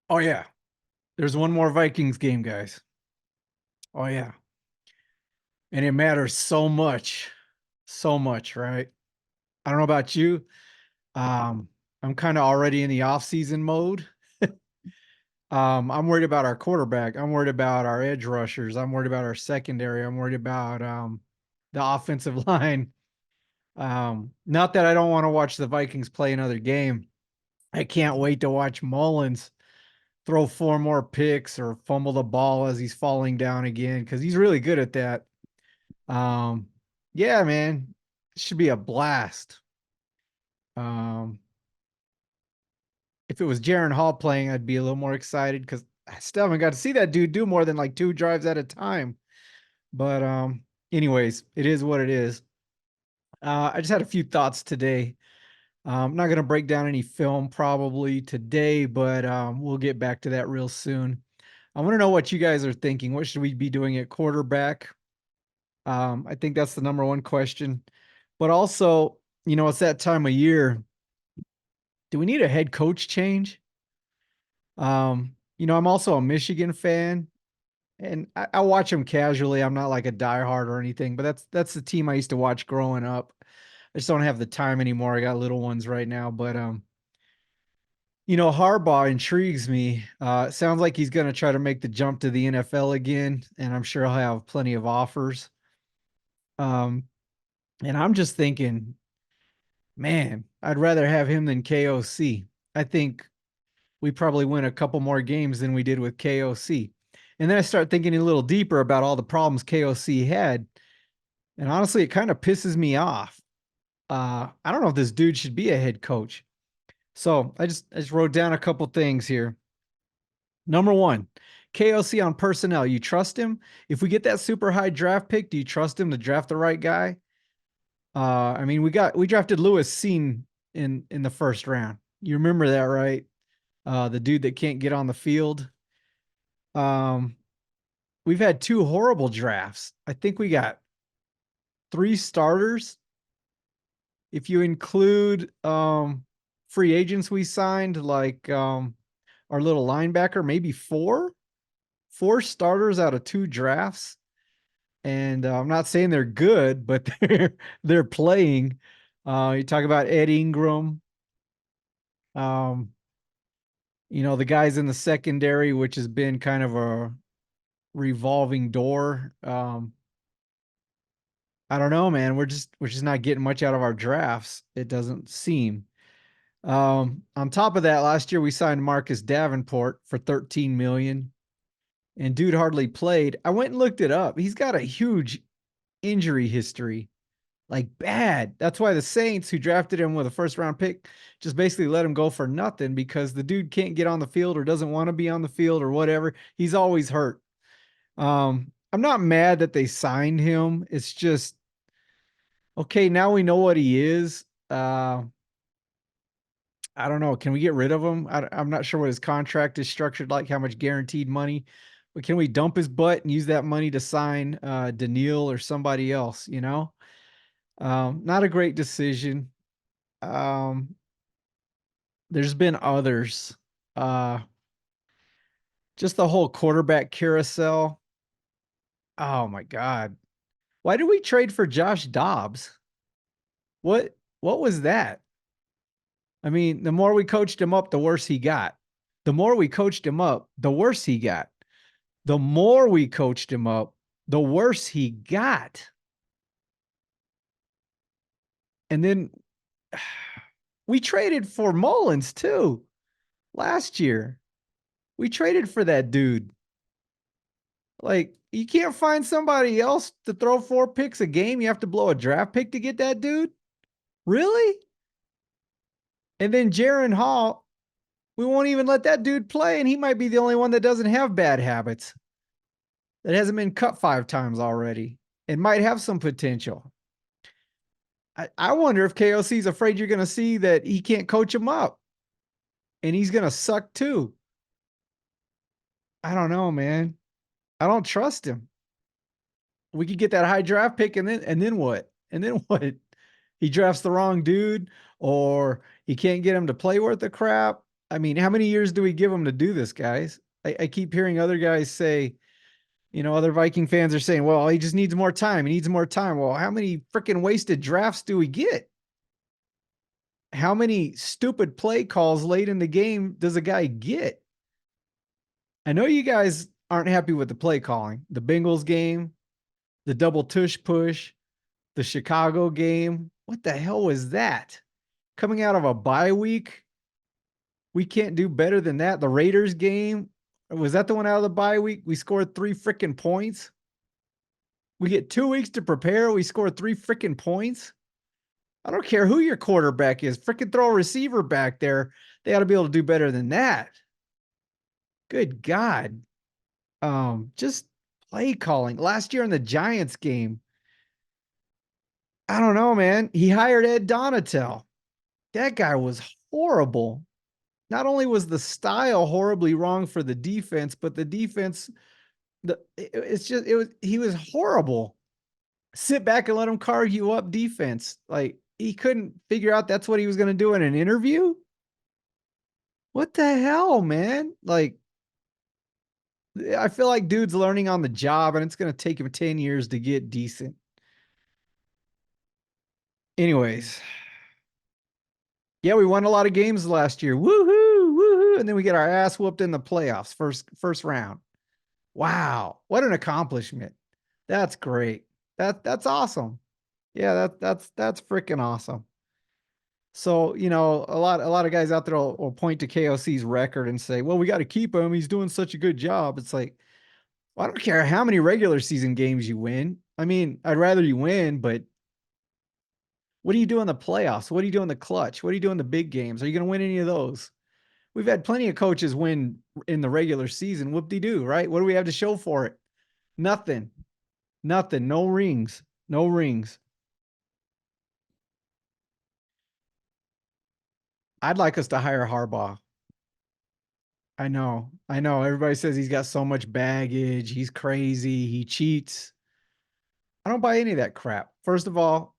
Oh yeah. There's one more Vikings game, guys. Oh yeah. And it matters so much. So much, right? I don't know about you. Um, I'm kind of already in the off-season mode. I'm worried about our quarterback. I'm worried about our edge rushers. I'm worried about our secondary. I'm worried about the offensive line. Not that I don't want to watch the Vikings play another game. I can't wait to watch Mullins throw four more picks or fumble the ball as he's falling down again because he's really good at that. Um, yeah, man, it should be a blast. Um, if it was Jaron Hall playing, I'd be a little more excited because I still haven't got to see that dude do more than like two drives at a time. But anyways, it is what it is. I just had a few thoughts today. I'm not going to break down any film probably today, but we'll get back to that real soon. I want to know what you guys are thinking. What should we be doing at quarterback? I think that's the number one question. But also, it's that time of year. Do we need a head coach change? I'm also a Michigan fan, and I watch them casually. I'm not like a diehard or anything, but that's the team I used to watch growing up. I just don't have the time anymore. I got little ones right now, but Harbaugh intrigues me. It sounds like he's going to try to make the jump to the NFL again, and I'm sure he'll have plenty of offers. Um, and I'm just thinking, man, I'd rather have him than KOC. I think we probably win a couple more games than we did with KOC. And then I start thinking a little deeper about all the problems KOC had. And honestly, it kind of pisses me off. I don't know if this dude should be a head coach. So I just wrote down a couple things here. Number one, KOC on personnel. You trust him? If we get that super high draft pick, do you trust him to draft the right guy? I mean, we drafted Lewis Seen in the first round. You remember that, right? The dude that can't get on the field. Um, we've had two horrible drafts. I think we got three starters. If you include free agents we signed, like our little linebacker, maybe four starters out of two drafts. And I'm not saying they're good, but they're playing. You talk about Ed Ingram, um, the guys in the secondary, which has been kind of a revolving door. I don't know, man. We're just not getting much out of our drafts. It doesn't seem. On top of that, last year we signed Marcus Davenport for 13 million, and dude hardly played. I went and looked it up. He's got a huge injury history, like bad. That's why the Saints, who drafted him with a first round pick, just basically let him go for nothing because the dude can't get on the field or doesn't want to be on the field or whatever. He's always hurt. I'm not mad that they signed him. It's just okay. Now we know what he is. I don't know. Can we get rid of him? I'm not sure what his contract is structured like, how much guaranteed money, but can we dump his butt and use that money to sign Daniil or somebody else? Not a great decision. Um, there's been others. Uh, just the whole quarterback carousel. Oh my God. Why did we trade for Josh Dobbs? What was that? I mean, the more we coached him up, the worse he got. The more we coached him up, the worse he got. The more we coached him up, the worse he got. And then we traded for Mullins too last year. We traded for that dude. Like, you can't find somebody else to throw four picks a game. You have to blow a draft pick to get that dude. Really? And then Jaron Hall, we won't even let that dude play, and he might be the only one that doesn't have bad habits, that hasn't been cut 5 times already and might have some potential. I wonder if KOC is afraid you're going to see that he can't coach him up and he's going to suck too. I don't know, man. I don't trust him. We could get that high draft pick and then what? And then what? He drafts the wrong dude, or he can't get him to play worth the crap. I mean, how many years do we give him to do this, guys? I keep hearing other guys say, other Viking fans are saying, well, he just needs more time. He needs more time. Well, how many freaking wasted drafts do we get? How many stupid play calls late in the game does a guy get? I know you guys aren't happy with the play calling. The Bengals game, the double tush push, the Chicago game. What the hell was that? Coming out of a bye week, we can't do better than that. The Raiders game, was that the one out of the bye week? We scored 3 freaking points. We get 2 weeks to prepare. We score 3 freaking points. I don't care who your quarterback is. Freaking throw a receiver back there. They ought to be able to do better than that. Good God. Just play calling. Last year in the Giants game, I don't know, man. He hired Ed Donatel. That guy was horrible. Not only was the style horribly wrong for the defense, but the defense, he was horrible. Sit back and let him carve you up defense. Like he couldn't figure out that's what he was going to do in an interview. What the hell, man? Like, I feel like dude's learning on the job and it's going to take him 10 years to get decent. Anyways, yeah, we won a lot of games last year. Woohoo, woohoo. And then we get our ass whooped in the playoffs, first round. Wow, what an accomplishment. That's great. That's awesome. Yeah, that's freaking awesome. So, a lot of guys out there will point to KOC's record and say, well, we got to keep him. He's doing such a good job. It's like, well, I don't care how many regular season games you win. I mean, I'd rather you win, but what do you do in the playoffs? What do you do in the clutch? What do you do in the big games? Are you going to win any of those? We've had plenty of coaches win in the regular season. Whoop-de-doo, right? What do we have to show for it? Nothing. Nothing. No rings. No rings. I'd like us to hire Harbaugh. I know. I know. Everybody says he's got so much baggage. He's crazy. He cheats. I don't buy any of that crap. First of all,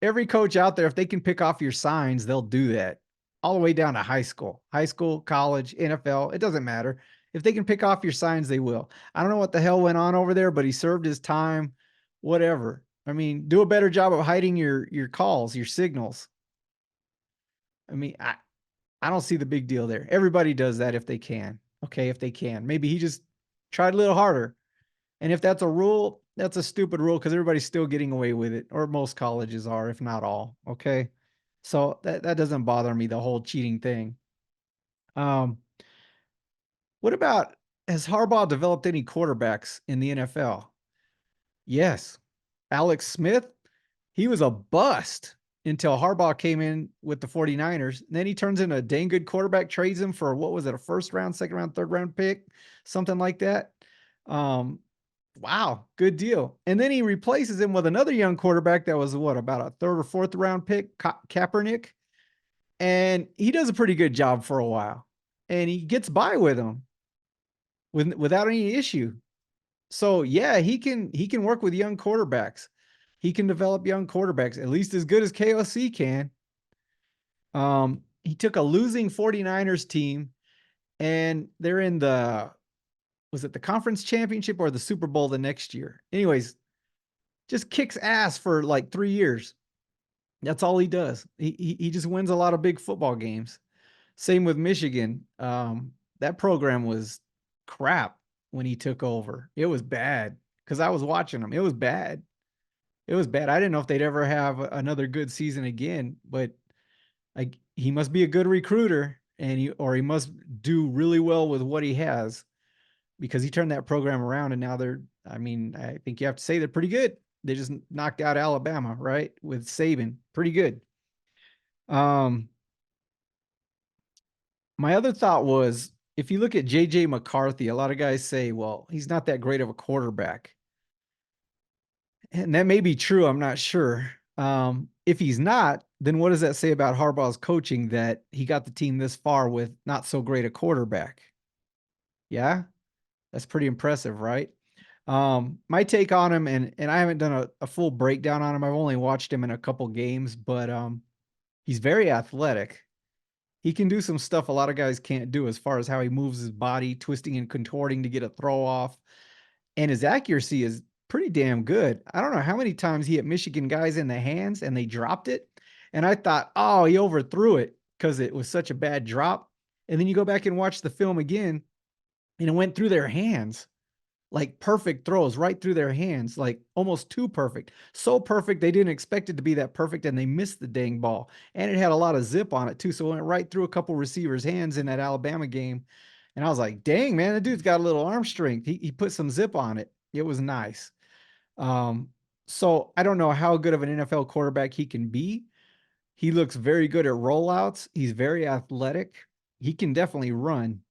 every coach out there, if they can pick off your signs, they'll do that all the way down to high school, college, NFL. It doesn't matter. If they can pick off your signs, they will. I don't know what the hell went on over there, but he served his time, whatever. I mean, do a better job of hiding your calls, your signals. I mean, I don't see the big deal there. Everybody does that if they can. Okay, if they can. Maybe he just tried a little harder. And if that's a rule, that's a stupid rule because everybody's still getting away with it, or most colleges are, if not all. Okay. So that doesn't bother me, the whole cheating thing. Um, what about, has Harbaugh developed any quarterbacks in the NFL? Yes. Alex Smith, he was a bust until Harbaugh came in with the 49ers. And then he turns into a dang good quarterback, trades him for, what was it, a first round, second round, third round pick, something like that. Wow, good deal. And then he replaces him with another young quarterback that was what, about a third or fourth round pick, Kaepernick. And he does a pretty good job for a while. And he gets by with him without any issue. So yeah, he can work with young quarterbacks. He can develop young quarterbacks, at least as good as KOC can. He took a losing 49ers team and they're in was it the conference championship or the Super Bowl the next year? Anyways, just kicks ass for like 3 years. That's all he does. He just wins a lot of big football games. Same with Michigan. That program was crap when he took over. It was bad because I was watching them. It was bad. It was bad. I didn't know if they'd ever have another good season again, but he must be a good recruiter and he must do really well with what he has because he turned that program around and now I think you have to say they're pretty good. They just knocked out Alabama, right? With Saban. Pretty good. My other thought was, if you look at JJ McCarthy, a lot of guys say, well, he's not that great of a quarterback. And that may be true. I'm not sure. If he's not, then what does that say about Harbaugh's coaching that he got the team this far with not so great a quarterback? Yeah, that's pretty impressive, right? My take on him, and I haven't done a full breakdown on him. I've only watched him in a couple games, but he's very athletic. He can do some stuff a lot of guys can't do as far as how he moves his body, twisting and contorting to get a throw off. And his accuracy is pretty damn good. I don't know how many times he hit Michigan guys in the hands and they dropped it. And I thought, oh, he overthrew it because it was such a bad drop. And then you go back and watch the film again, and it went through their hands, like perfect throws right through their hands, like almost too perfect. So perfect they didn't expect it to be that perfect, and they missed the dang ball. And it had a lot of zip on it too, so it went right through a couple receivers' hands in that Alabama game. And I was like, dang, man, the dude's got a little arm strength. He put some zip on it. It was nice. Um, so I don't know how good of an NFL quarterback he can be. He looks very good at rollouts. He's very athletic. He can definitely run.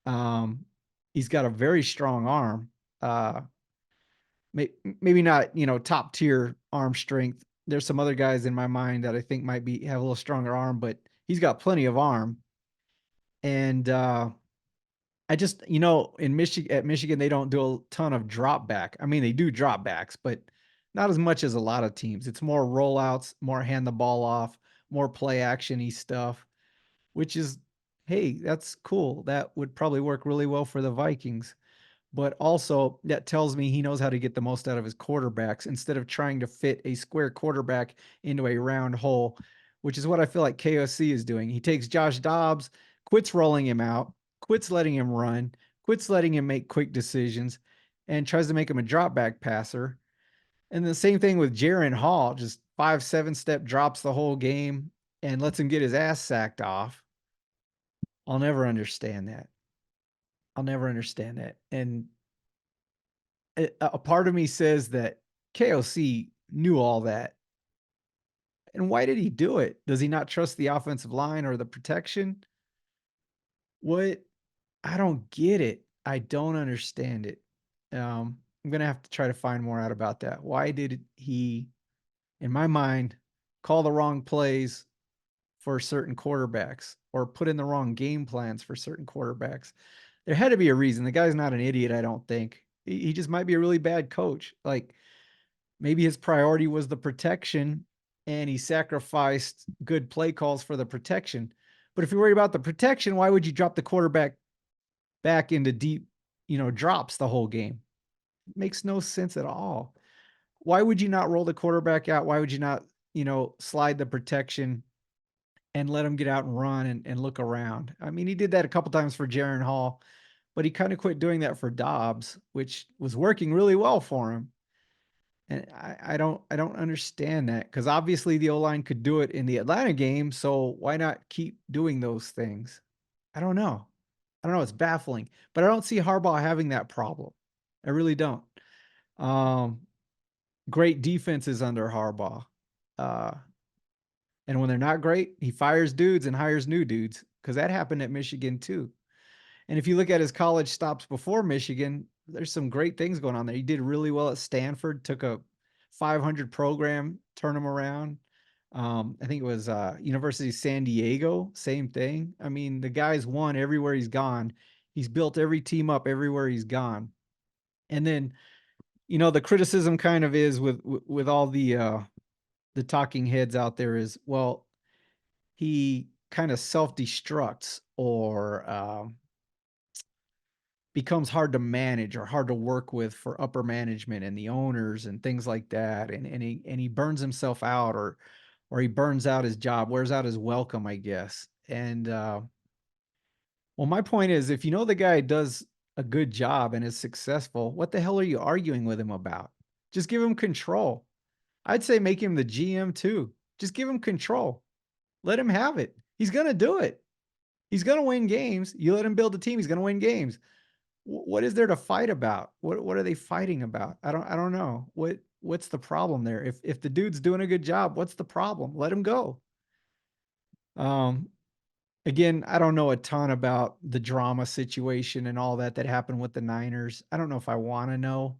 Um, he's got a very strong arm. Uh, maybe not, top tier arm strength. There's some other guys in my mind that I think might be have a little stronger arm, but he's got plenty of arm. And I just, in Michigan, they don't do a ton of drop back. I mean, they do drop backs, but not as much as a lot of teams. It's more rollouts, more hand the ball off, more play actiony stuff, which is, hey, that's cool. That would probably work really well for the Vikings. But also, that tells me he knows how to get the most out of his quarterbacks instead of trying to fit a square quarterback into a round hole, which is what I feel like KOC is doing. He takes Josh Dobbs, quits rolling him out, quits letting him run, quits letting him make quick decisions, and tries to make him a drop back passer. And the same thing with Jaron Hall, just 5, 7 step drops the whole game and lets him get his ass sacked off. I'll never understand that. I'll never understand that. And a part of me says that KOC knew all that. And why did he do it? Does he not trust the offensive line or the protection? What? I don't get it. I don't understand it. I'm gonna have to try to find more out about that. Why did he, in my mind, call the wrong plays for certain quarterbacks or put in the wrong game plans for certain quarterbacks? There had to be a reason. The guy's not an idiot, I don't think. He just might be a really bad coach. Like, maybe his priority was the protection and he sacrificed good play calls for the protection. But if you're worried about the protection, why would you drop the quarterback back into deep, drops the whole game? It makes no sense at all. Why would you not roll the quarterback out? Why would you not, slide the protection and let him get out and run and look around? I mean, he did that a couple times for Jaron Hall, but he kind of quit doing that for Dobbs, which was working really well for him. And I don't understand that, because obviously the O-line could do it in the Atlanta game. So why not keep doing those things? I don't know. I don't know. It's baffling, but I don't see Harbaugh having that problem. I really don't. Um, Great defenses under Harbaugh. Uh, and when they're not great, he fires dudes and hires new dudes, because that happened at Michigan too. And if you look at his college stops before Michigan, there's some great things going on there. He did really well at Stanford, took a 500 program, turn them around. I think it was University of San Diego, same thing. I mean, the guy's won everywhere he's gone. He's built every team up everywhere he's gone. And then, the criticism kind of is with all the talking heads out there is, well, he kind of self-destructs or becomes hard to manage or hard to work with for upper management and the owners and things like that. And he burns himself out, or he burns out his job, wears out his welcome, I guess. And well, my point is, if the guy does a good job and is successful, what the hell are you arguing with him about? Just give him control. I'd say make him the GM too. Just give him control. Let him have it. He's gonna do it. He's gonna win games. You let him build a team, he's gonna win games. What is there to fight about? What are they fighting about? I don't know. What's the problem there? If the dude's doing a good job, what's the problem? Let him go. Um, Again, I don't know a ton about the drama situation and all that happened with the Niners. I don't know if I want to know,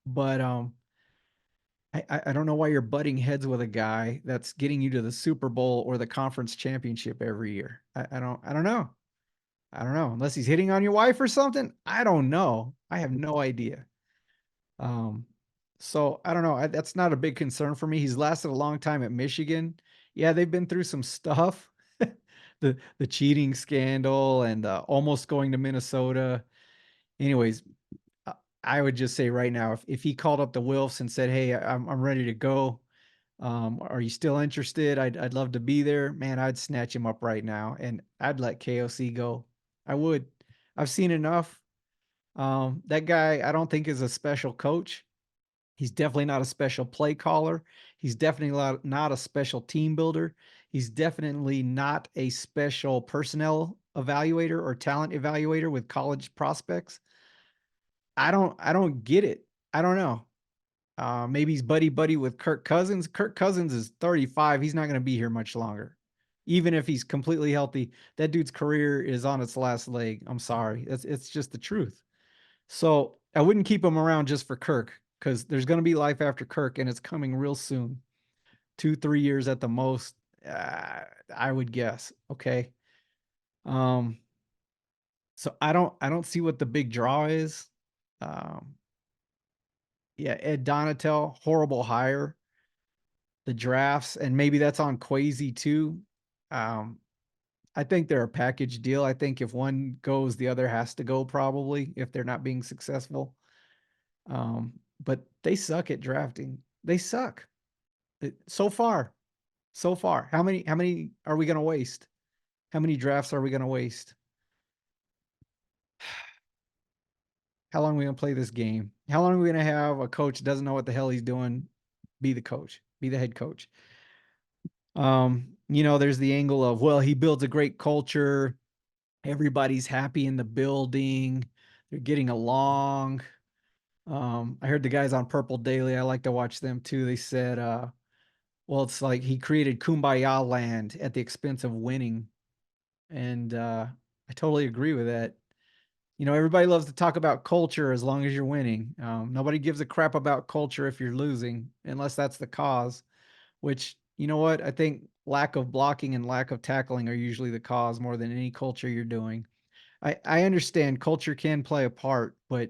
but I don't know why you're butting heads with a guy that's getting you to the Super Bowl or the conference championship every year. I don't know. I don't know. Unless he's hitting on your wife or something. I don't know. I have no idea. Um, so I don't know. That's not a big concern for me. He's lasted a long time at Michigan. Yeah, they've been through some stuff, the cheating scandal and almost going to Minnesota. Anyways, I would just say right now, if he called up the Wilfs and said, "Hey, I'm ready to go. Are you still interested? I'd love to be there." Man, I'd snatch him up right now and I'd let KOC go. I would. I've seen enough. That guy, I don't think is a special coach. He's definitely not a special play caller. He's definitely not a special team builder. He's definitely not a special personnel evaluator or talent evaluator with college prospects. I don't get it. I don't know. Maybe he's buddy buddy with Kirk Cousins. Kirk Cousins is 35. He's not going to be here much longer. Even if he's completely healthy, that dude's career is on its last leg. I'm sorry. It's just the truth. So I wouldn't keep him around just for Kirk because there's going to be life after Kirk and it's coming real soon. 2, 3 years at the most, I would guess. Okay. Um, so I don't see what the big draw is. Um, yeah, Ed Donatel, horrible hire. The drafts, and maybe that's on Quasi too. Um, I think they're a package deal. I think if one goes, the other has to go probably if they're not being successful. But they suck at drafting. They suck. So far. So far. How many are we going to waste? How many drafts are we going to waste? How long are we going to play this game? How long are we going to have a coach that doesn't know what the hell he's doing be the coach, be the head coach? There's the angle of, well, he builds a great culture. Everybody's happy in the building. They're getting along. I heard the guys on Purple Daily, I like to watch them too. They said, well, it's like he created Kumbaya land at the expense of winning. And I totally agree with that. Everybody loves to talk about culture as long as you're winning. Nobody gives a crap about culture if you're losing, unless that's the cause, which, you know what? I think lack of blocking and lack of tackling are usually the cause more than any culture you're doing. I understand culture can play a part, but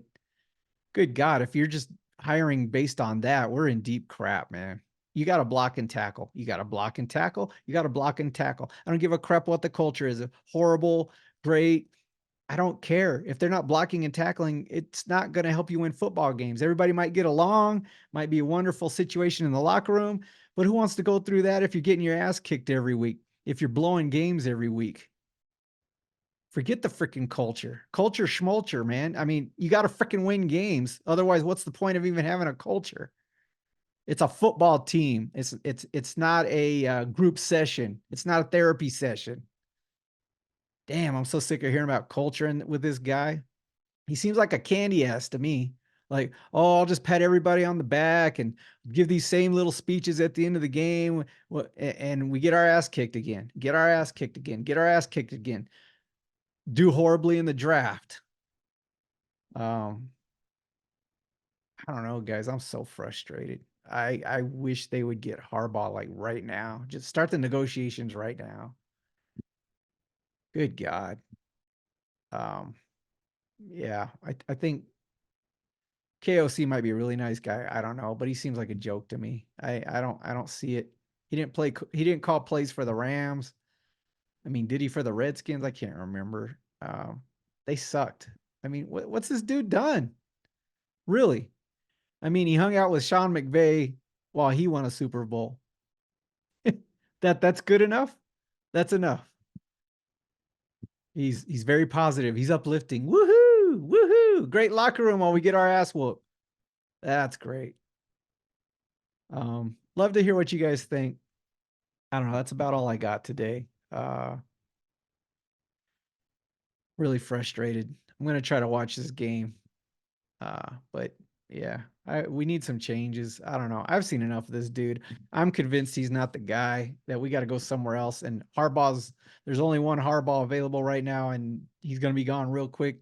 good God, if you're just hiring based on that, we're in deep crap, man. You got to block and tackle. You got to block and tackle. You got to block and tackle. I don't give a crap what the culture is. Horrible, great. I don't care. If they're not blocking and tackling, it's not going to help you win football games. Everybody might get along, might be a wonderful situation in the locker room, but who wants to go through that if you're getting your ass kicked every week, if you're blowing games every week? Forget the freaking culture. Culture schmulture, man. I mean, you got to freaking win games. Otherwise, what's the point of even having a culture? It's a football team. It's not a group session. It's not a therapy session. Damn, I'm so sick of hearing about culture with this guy. He seems like a candy ass to me. Like, oh, I'll just pat everybody on the back and give these same little speeches at the end of the game, and we get our ass kicked again. Get our ass kicked again. Get our ass kicked again. Do horribly in the draft. Um, I don't know, guys. I'm so frustrated. I wish they would get Harbaugh like right now. Just start the negotiations right now. Good God. Um, yeah, I think KOC might be a really nice guy. I don't know, but he seems like a joke to me. I don't see it. He didn't call plays for the Rams. I mean, did he for the Redskins? I can't remember. They sucked. I mean, what's this dude done? Really? I mean, he hung out with Sean McVay while he won a Super Bowl. That's good enough. That's enough. He's very positive. He's uplifting. Woohoo! Woohoo! Great locker room while we get our ass whooped. That's great. Love to hear what you guys think. I don't know. That's about all I got today. Really frustrated. I'm gonna try to watch this game. But yeah, we need some changes. I don't know. I've seen enough of this dude. I'm convinced he's not the guy, that we got to go somewhere else. And there's only one Harbaugh available right now, and he's gonna be gone real quick.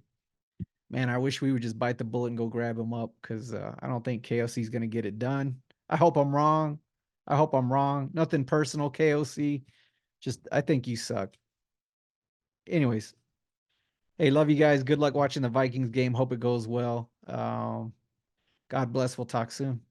Man, I wish we would just bite the bullet and go grab him up because I don't think KOC is gonna get it done. I hope I'm wrong. I hope I'm wrong. Nothing personal, KOC. Just I think you suck. Anyways, hey, love you guys. Good luck watching the Vikings game. Hope it goes well. God bless. We'll talk soon.